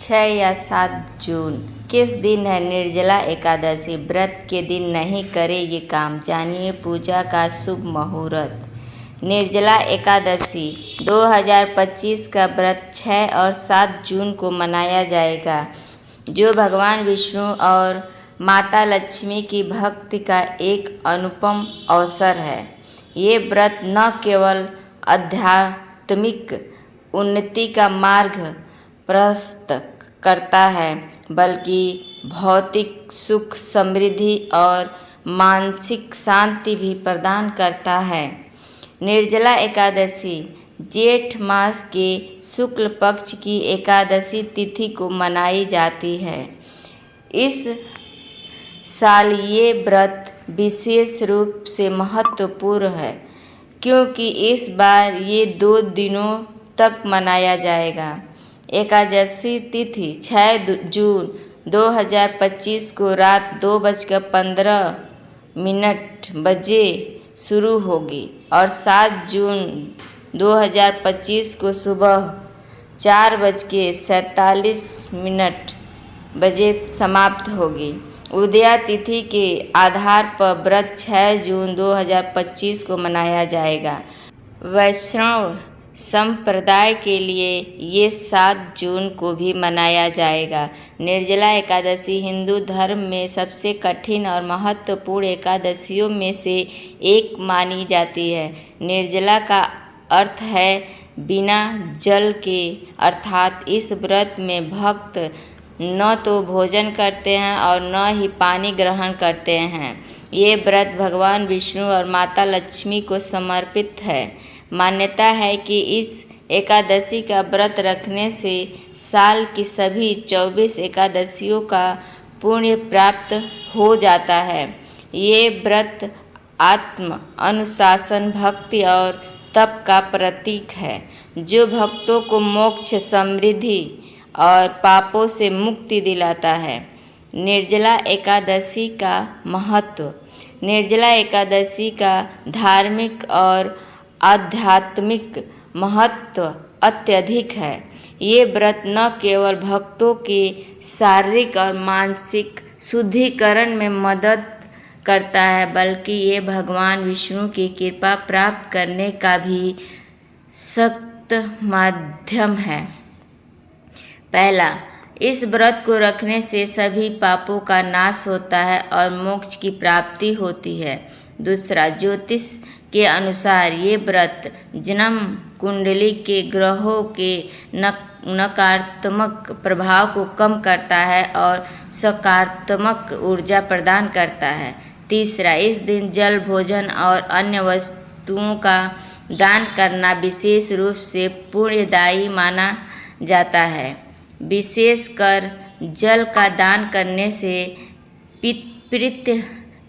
6 या 7 जून किस दिन है निर्जला एकादशी। व्रत के दिन नहीं करे ये काम, जानिए पूजा का शुभ मुहूर्त। निर्जला एकादशी 2025 का व्रत 6 और 7 जून को मनाया जाएगा, जो भगवान विष्णु और माता लक्ष्मी की भक्ति का एक अनुपम अवसर है। ये व्रत न केवल आध्यात्मिक उन्नति का मार्ग प्रशस्त करता है, बल्कि भौतिक सुख, समृद्धि और मानसिक शांति भी प्रदान करता है। निर्जला एकादशी जेठ मास के शुक्ल पक्ष की एकादशी तिथि को मनाई जाती है। इस साल ये व्रत विशेष रूप से महत्वपूर्ण है, क्योंकि इस बार ये 2 दिनों तक मनाया जाएगा। एकादशी तिथि 6 जून 2025 को रात 2:15 बजे शुरू होगी और 7 जून 2025 को सुबह 4:47 बजे समाप्त होगी। उदया तिथि के आधार पर व्रत 6 जून 2025 को मनाया जाएगा। वैष्णव संप्रदाय के लिए ये 7 जून को भी मनाया जाएगा। निर्जला एकादशी हिंदू धर्म में सबसे कठिन और महत्वपूर्ण एकादशियों में से एक मानी जाती है। निर्जला का अर्थ है बिना जल के, अर्थात इस व्रत में भक्त न तो भोजन करते हैं और न ही पानी ग्रहण करते हैं। ये व्रत भगवान विष्णु और माता लक्ष्मी को समर्पित है। मान्यता है कि इस एकादशी का व्रत रखने से साल की सभी 24 एकादशियों का पुण्य प्राप्त हो जाता है। ये व्रत आत्म अनुशासन, भक्ति और तप का प्रतीक है, जो भक्तों को मोक्ष, समृद्धि और पापों से मुक्ति दिलाता है। निर्जला एकादशी का महत्व। निर्जला एकादशी का धार्मिक और आध्यात्मिक महत्व अत्यधिक है। ये व्रत न केवल भक्तों के शारीरिक और मानसिक शुद्धिकरण में मदद करता है, बल्कि ये भगवान विष्णु की कृपा प्राप्त करने का भी सशक्त माध्यम है। पहला, इस व्रत को रखने से सभी पापों का नाश होता है और मोक्ष की प्राप्ति होती है। दूसरा, ज्योतिष के अनुसार ये व्रत जन्म कुंडली के ग्रहों के नकारात्मक प्रभाव को कम करता है और सकारात्मक ऊर्जा प्रदान करता है। तीसरा, इस दिन जल, भोजन और अन्य वस्तुओं का दान करना विशेष रूप से पुण्यदायी माना जाता है। विशेषकर जल का दान करने से पितृ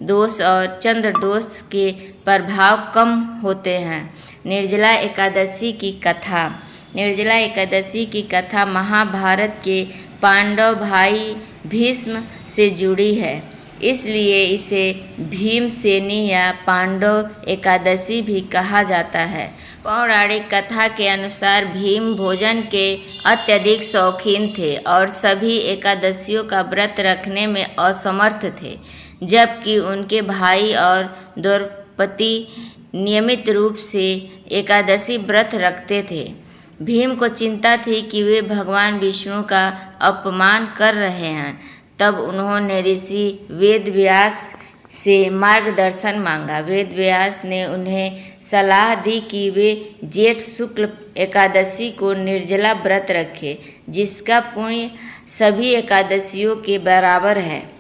दोष और चंद्र दोष के प्रभाव कम होते हैं। निर्जला एकादशी की कथा। निर्जला एकादशी की कथा महाभारत के पांडव भाई भीष्म से जुड़ी है, इसलिए इसे भीमसेनी या पांडव एकादशी भी कहा जाता है। पौराणिक कथा के अनुसार भीम भोजन के अत्यधिक शौकीन थे और सभी एकादशियों का व्रत रखने में असमर्थ थे, जबकि उनके भाई और द्रौपदी नियमित रूप से एकादशी व्रत रखते थे। भीम को चिंता थी कि वे भगवान विष्णु का अपमान कर रहे हैं। तब उन्होंने ऋषि वेदव्यास से मार्गदर्शन मांगा। वेदव्यास ने उन्हें सलाह दी कि वे जेठ शुक्ल एकादशी को निर्जला व्रत रखें, जिसका पुण्य सभी एकादशियों के बराबर है।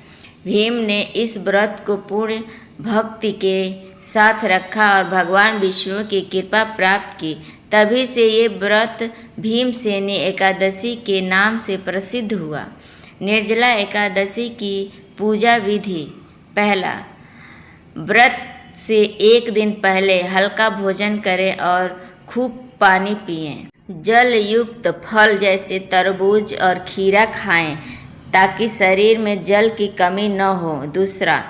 भीम ने इस व्रत को पूर्ण भक्ति के साथ रखा और भगवान विष्णु की कृपा प्राप्त की। तभी से ये व्रत भीमसेनी एकादशी के नाम से प्रसिद्ध हुआ। निर्जला एकादशी की पूजा विधि। पहला, व्रत से एक दिन पहले हल्का भोजन करें और खूब पानी पिएं। जल युक्त फल जैसे तरबूज और खीरा खाएं, ताकि शरीर में जल की कमी न हो। दूसरा,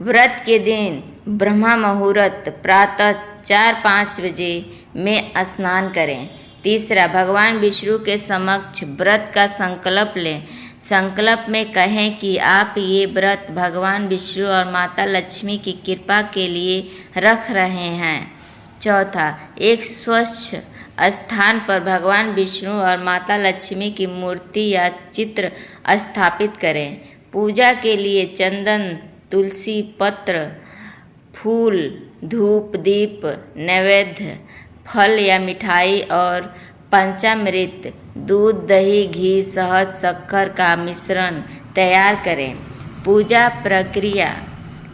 व्रत के दिन ब्रह्म मुहूर्त प्रातः 4-5 बजे में स्नान करें। तीसरा, भगवान विष्णु के समक्ष व्रत का संकल्प लें। संकल्प में कहें कि आप ये व्रत भगवान विष्णु और माता लक्ष्मी की कृपा के लिए रख रहे हैं। चौथा, एक स्वच्छ स्थान पर भगवान विष्णु और माता लक्ष्मी की मूर्ति या चित्र स्थापित करें। पूजा के लिए चंदन, तुलसी पत्र, फूल, धूप, दीप, नैवेद्य, फल या मिठाई और पंचामृत, दूध, दही, घी, शहद, शक्कर का मिश्रण तैयार करें। पूजा प्रक्रिया: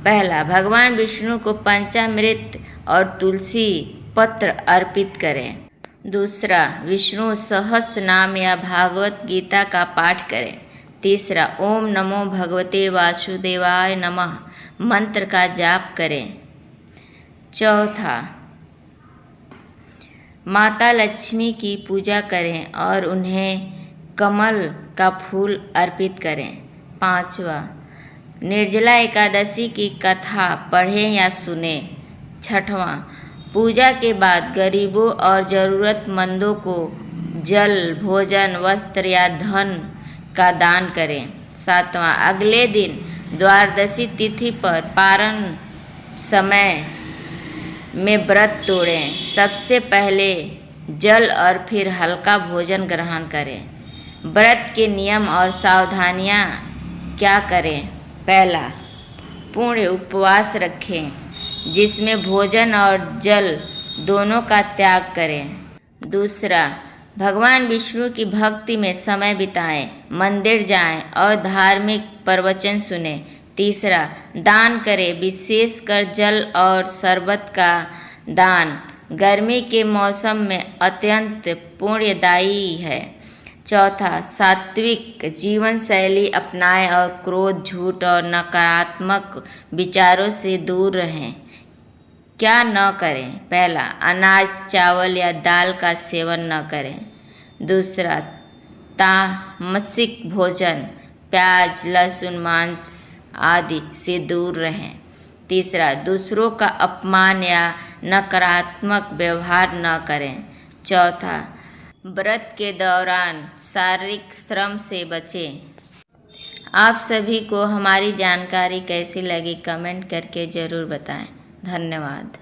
पहला, भगवान विष्णु को पंचामृत और तुलसी पत्र अर्पित करें। दूसरा, विष्णु सहस्र नाम या भागवत गीता का पाठ करें। तीसरा, ओम नमो भगवते वासुदेवाय नमः मंत्र का जाप करें। चौथा, माता लक्ष्मी की पूजा करें और उन्हें कमल का फूल अर्पित करें। पांचवा, निर्जला एकादशी की कथा पढ़ें या सुने। छठवां, पूजा के बाद गरीबों और ज़रूरतमंदों को जल, भोजन, वस्त्र या धन का दान करें। सातवां, अगले दिन द्वादशी तिथि पर पारण समय में व्रत तोड़ें। सबसे पहले जल और फिर हल्का भोजन ग्रहण करें। व्रत के नियम और सावधानियां क्या करें? पहला, पूर्ण उपवास रखें जिसमें भोजन और जल दोनों का त्याग करें। दूसरा, भगवान विष्णु की भक्ति में समय बिताएं, मंदिर जाएं और धार्मिक प्रवचन सुनें। तीसरा, दान करें, विशेषकर जल और शरबत का दान गर्मी के मौसम में अत्यंत पुण्यदायी है। चौथा, सात्विक जीवन शैली अपनाएं और क्रोध, झूठ और नकारात्मक विचारों से दूर रहें। क्या न करें? पहला, अनाज, चावल या दाल का सेवन न करें। दूसरा, तामसिक भोजन, प्याज, लहसुन, मांस आदि से दूर रहें। तीसरा, दूसरों का अपमान या नकारात्मक व्यवहार न करें। चौथा, व्रत के दौरान शारीरिक श्रम से बचें। आप सभी को हमारी जानकारी कैसी लगी कमेंट करके ज़रूर बताएं। धन्यवाद।